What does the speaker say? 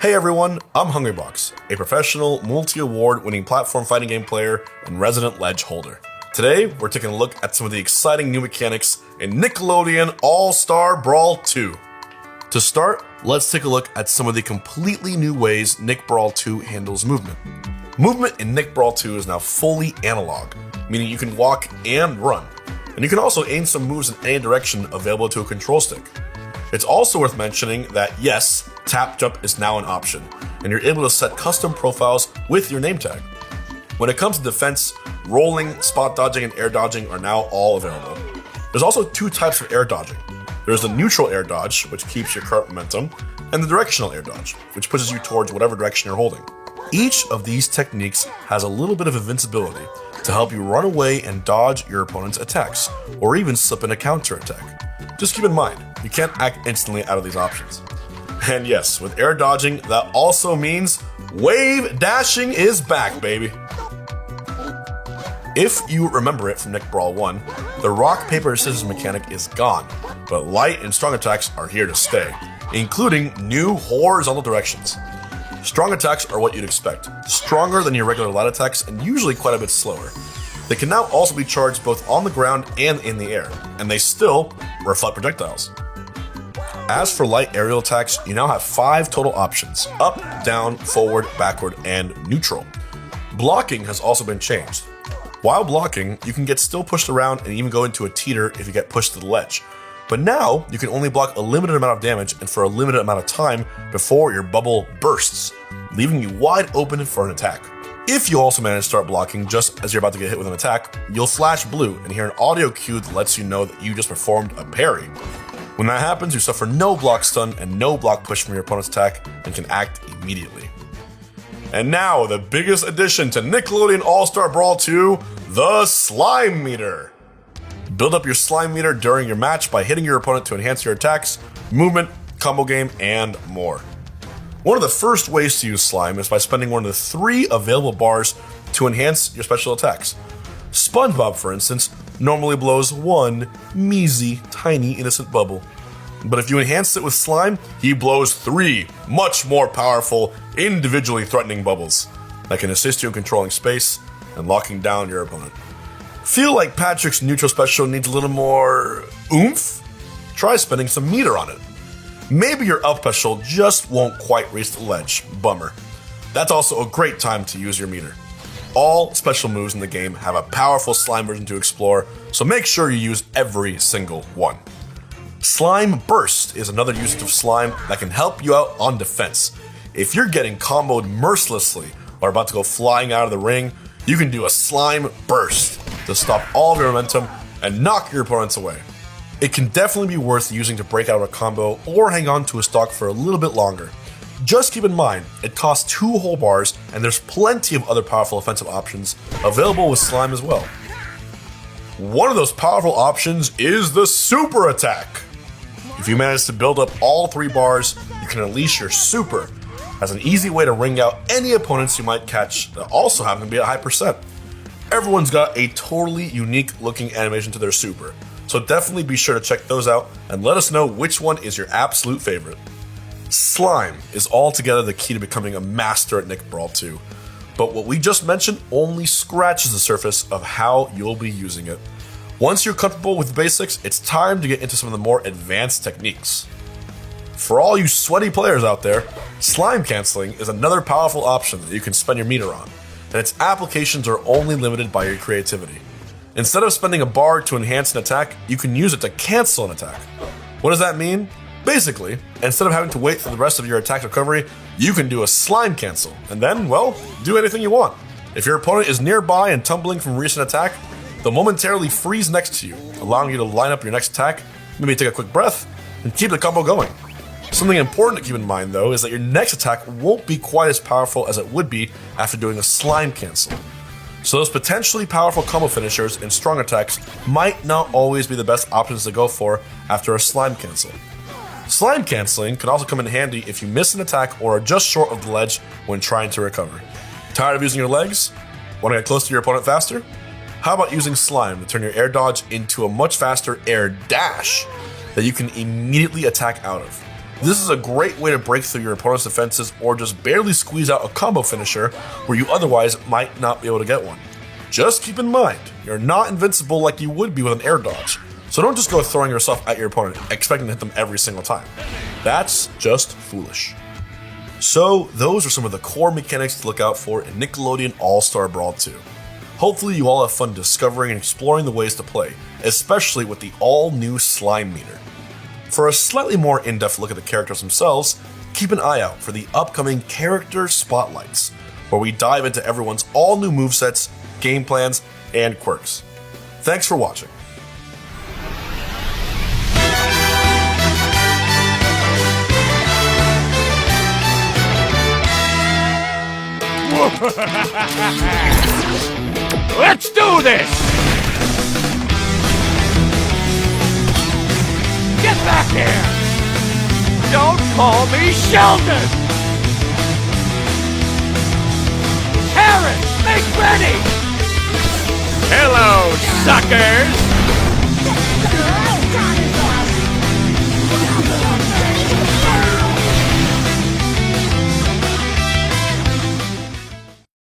Hey everyone, I'm Hungrybox, a professional, multi-award winning platform fighting game player and resident ledge holder. Today, we're taking a look at some of the exciting new mechanics in Nickelodeon All-Star Brawl 2. To start, let's take a look at some of the completely new ways Nick Brawl 2 handles movement. Movement in Nick Brawl 2 is now fully analog, meaning you can walk and run. And you can also aim some moves in any direction available to a control stick. It's also worth mentioning that yes, tap jump is now an option, and you're able to set custom profiles with your name tag. When it comes to defense, rolling, spot dodging, and air dodging are now all available. There's also two types of air dodging. There's the neutral air dodge, which keeps your current momentum, and the directional air dodge, which pushes you towards whatever direction you're holding. Each of these techniques has a little bit of invincibility to help you run away and dodge your opponent's attacks, or even slip in a counter attack. Just keep in mind, you can't act instantly out of these options. And yes, with air dodging, that also means wave dashing is back, baby. If you remember it from Nick Brawl 1, the rock, paper, scissors mechanic is gone, but light and strong attacks are here to stay, including new horizontal directions. Strong attacks are what you'd expect, stronger than your regular light attacks and usually quite a bit slower. They can now also be charged both on the ground and in the air, and they still reflect projectiles. As for light aerial attacks, you now have 5 total options: up, down, forward, backward, and neutral. Blocking has also been changed. While blocking, you can get still pushed around and even go into a teeter if you get pushed to the ledge. But now, you can only block a limited amount of damage and for a limited amount of time before your bubble bursts, leaving you wide open for an attack. If you also manage to start blocking just as you're about to get hit with an attack, you'll flash blue and hear an audio cue that lets you know that you just performed a parry. When that happens, you suffer no block stun and no block push from your opponent's attack and can act immediately. And now, the biggest addition to Nickelodeon All-Star Brawl 2, the Slime Meter. Build up your slime meter during your match by hitting your opponent to enhance your attacks, movement, combo game, and more. One of the first ways to use slime is by spending one of the 3 available bars to enhance your special attacks. SpongeBob, for instance, normally blows 1 measly, tiny, innocent bubble. But if you enhance it with slime, he blows 3 much more powerful, individually threatening bubbles that can assist you in controlling space and locking down your opponent. Feel like Patrick's neutral special needs a little more oomph? Try spending some meter on it. Maybe your up special just won't quite reach the ledge. Bummer. That's also a great time to use your meter. All special moves in the game have a powerful slime version to explore, so make sure you use every single one. Slime Burst is another usage of slime that can help you out on defense. If you're getting comboed mercilessly or about to go flying out of the ring, you can do a Slime Burst to stop all of your momentum and knock your opponents away. It can definitely be worth using to break out of a combo or hang on to a stock for a little bit longer. Just keep in mind, it costs 2 whole bars and there's plenty of other powerful offensive options available with slime as well. One of those powerful options is the Super Attack. If you manage to build up all 3 bars, you can unleash your Super as an easy way to ring out any opponents you might catch that also happen to be at high percent. Everyone's got a totally unique looking animation to their super, so definitely be sure to check those out and let us know which one is your absolute favorite. Slime is altogether the key to becoming a master at Nick Brawl 2, but what we just mentioned only scratches the surface of how you'll be using it. Once you're comfortable with the basics, it's time to get into some of the more advanced techniques. For all you sweaty players out there, slime canceling is another powerful option that you can spend your meter on, and its applications are only limited by your creativity. Instead of spending a bar to enhance an attack, you can use it to cancel an attack. What does that mean? Basically, instead of having to wait for the rest of your attack recovery, you can do a slime cancel, and then, well, do anything you want. If your opponent is nearby and tumbling from a recent attack, they'll momentarily freeze next to you, allowing you to line up your next attack, maybe take a quick breath, and keep the combo going. Something important to keep in mind, though, is that your next attack won't be quite as powerful as it would be after doing a slime cancel. So those potentially powerful combo finishers and strong attacks might not always be the best options to go for after a slime cancel. Slime canceling can also come in handy if you miss an attack or are just short of the ledge when trying to recover. Tired of using your legs? Want to get close to your opponent faster? How about using slime to turn your air dodge into a much faster air dash that you can immediately attack out of? This is a great way to break through your opponent's defenses or just barely squeeze out a combo finisher where you otherwise might not be able to get one. Just keep in mind, you're not invincible like you would be with an air dodge, so don't just go throwing yourself at your opponent expecting to hit them every single time. That's just foolish. So those are some of the core mechanics to look out for in Nickelodeon All-Star Brawl 2. Hopefully you all have fun discovering and exploring the ways to play, especially with the all-new slime meter. For a slightly more in-depth look at the characters themselves, keep an eye out for the upcoming Character Spotlights, where we dive into everyone's all-new movesets, game plans, and quirks. Thanks for watching. Let's do this! Get back here! Don't call me Sheldon! Harris, make ready! Hello, suckers!